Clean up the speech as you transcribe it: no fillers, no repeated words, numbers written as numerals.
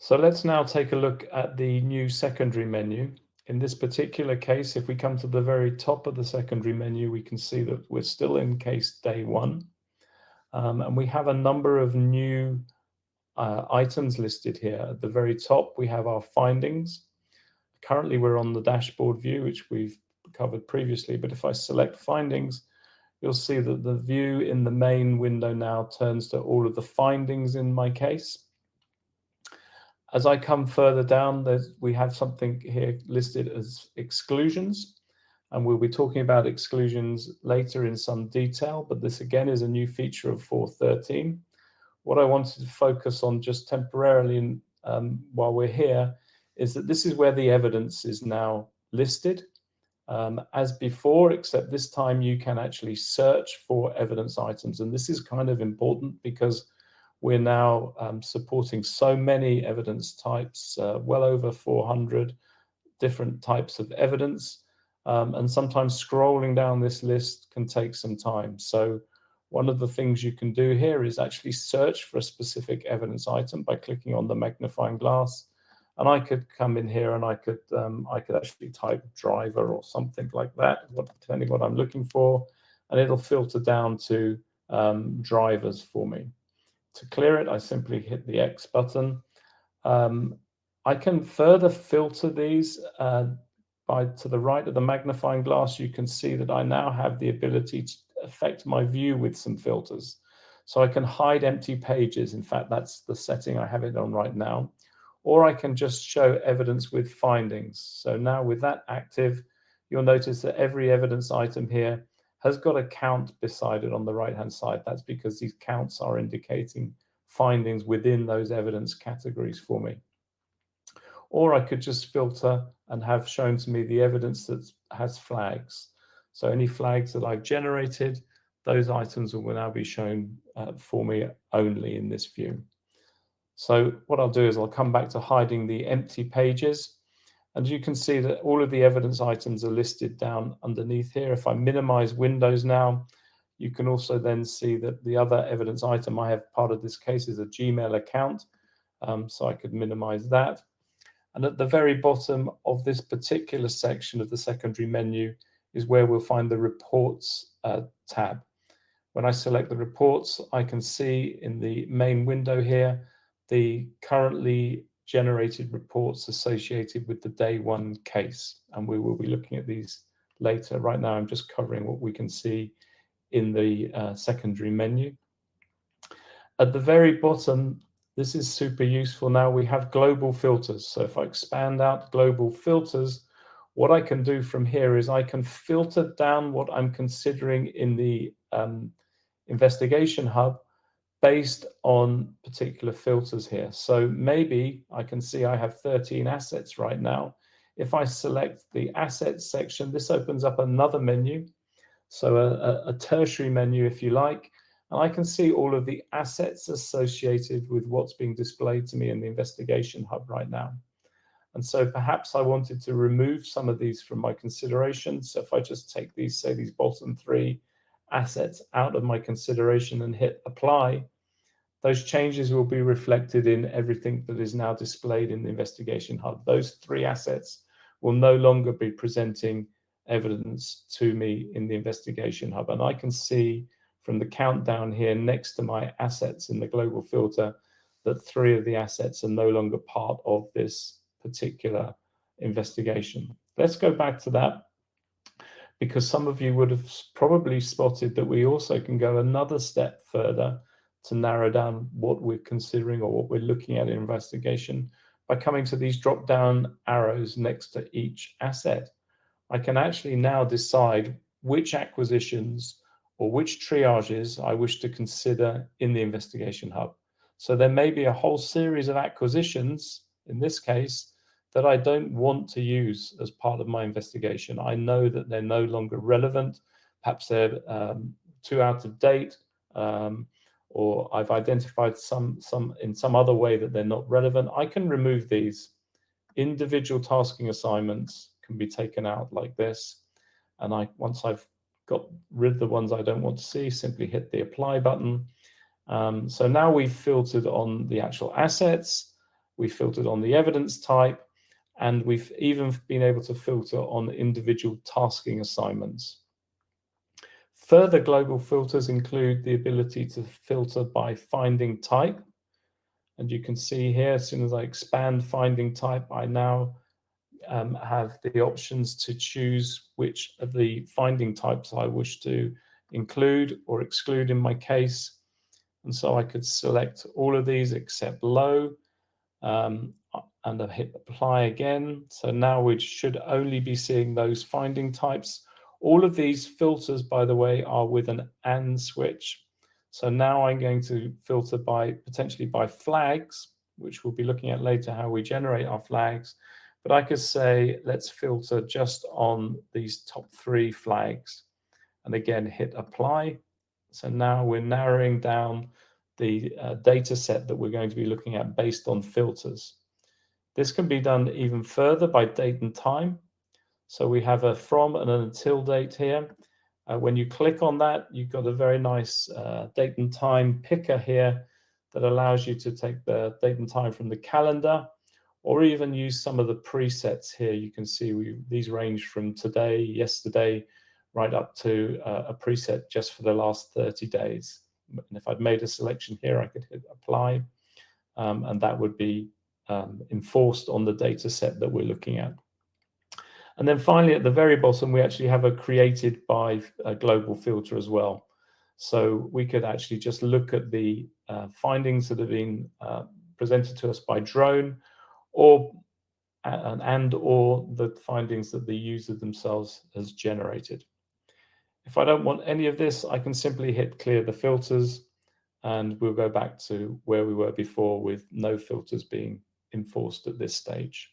So let's now take a look at the new secondary menu. In this particular case, if we come to the very top of the secondary menu, we can see that we're still in case day one. And we have a number of new items listed here. At the very top, we have our findings. Currently, we're on the dashboard view, which we've covered previously. But if I select findings, you'll see that the view in the main window now turns to all of the findings in my case. As I come further down, we have something here listed as exclusions, and we'll be talking about exclusions later in some detail, but this again is a new feature of 4.13. What I wanted to focus on just temporarily while we're here is that this is where the evidence is now listed. As before, except this time you can actually search for evidence items, and this is kind of important because we're now supporting so many evidence types, well over 400 different types of evidence. And sometimes scrolling down this list can take some time. So one of the things you can do here is actually search for a specific evidence item by clicking on the magnifying glass. And I could come in here and I could actually type driver or something like that, depending what I'm looking for, and it'll filter down to drivers for me. To clear it, I simply hit the X button. I can further filter these to the right of the magnifying glass. You can see that I now have the ability to affect my view with some filters. So I can hide empty pages. In fact, that's the setting I have it on right now. Or I can just show evidence with findings. So now with that active, you'll notice that every evidence item here has got a count beside it on the right-hand side. That's because these counts are indicating findings within those evidence categories for me. Or I could just filter and have shown to me the evidence that has flags. So any flags that I've generated, those items will now be shown for me only in this view. So what I'll do is I'll come back to hiding the empty pages. And you can see that all of the evidence items are listed down underneath here. If I minimize windows now, you can also then see that the other evidence item I have part of this case is a Gmail account. So I could minimize that. And at the very bottom of this particular section of the secondary menu is where we'll find the reports tab. When I select the reports, I can see in the main window here the currently generated reports associated with the day one case. And we will be looking at these later. Right now, I'm just covering what we can see in the secondary menu. At the very bottom, this is super useful now. We have global filters. So if I expand out global filters, what I can do from here is I can filter down what I'm considering in the investigation hub based on particular filters here. So maybe I can see I have 13 assets right now. If I select the assets section, this opens up another menu. So a tertiary menu, if you like, and I can see all of the assets associated with what's being displayed to me in the investigation hub right now. And so perhaps I wanted to remove some of these from my consideration. So if I just take these, say these bottom three assets out of my consideration and hit apply, those changes will be reflected in everything that is now displayed in the investigation hub. Those three assets will no longer be presenting evidence to me in the investigation hub. And I can see from the countdown here next to my assets in the global filter that three of the assets are no longer part of this particular investigation. Let's go back to that, because some of you would have probably spotted that we also can go another step further to narrow down what we're considering or what we're looking at in investigation by coming to these drop-down arrows next to each asset. I can actually now decide which acquisitions or which triages I wish to consider in the investigation hub. So there may be a whole series of acquisitions, in this case, that I don't want to use as part of my investigation. I know that they're no longer relevant. Perhaps they're too out of date, or I've identified some in some other way that they're not relevant. I can remove these. Individual tasking assignments can be taken out like this. And once I've got rid of the ones I don't want to see, simply hit the apply button. So now we've filtered on the actual assets. We filtered on the evidence type, and we've even been able to filter on individual tasking assignments. Further global filters include the ability to filter by finding type. And you can see here, as soon as I expand finding type, I now have the options to choose which of the finding types I wish to include or exclude in my case. And so I could select all of these except low, and I've hit apply again. So now we should only be seeing those finding types. All of these filters, by the way, are with an AND switch. So now I'm going to filter potentially by flags, which we'll be looking at later, how we generate our flags. But I could say, let's filter just on these top 3 flags. And again, hit apply. So now we're narrowing down the data set that we're going to be looking at based on filters. This can be done even further by date and time. So we have a from and an until date here. When you click on that, you've got a very nice date and time picker here that allows you to take the date and time from the calendar, or even use some of the presets here. You can see these range from today, yesterday, right up to a preset just for the last 30 days. And if I'd made a selection here, I could hit apply, and that would be enforced on the data set that we're looking at. And then finally, at the very bottom, we actually have a created by a global filter as well. So we could actually just look at the findings that have been presented to us by drone, or the findings that the user themselves has generated. If I don't want any of this, I can simply hit clear the filters, and we'll go back to where we were before with no filters being enforced at this stage.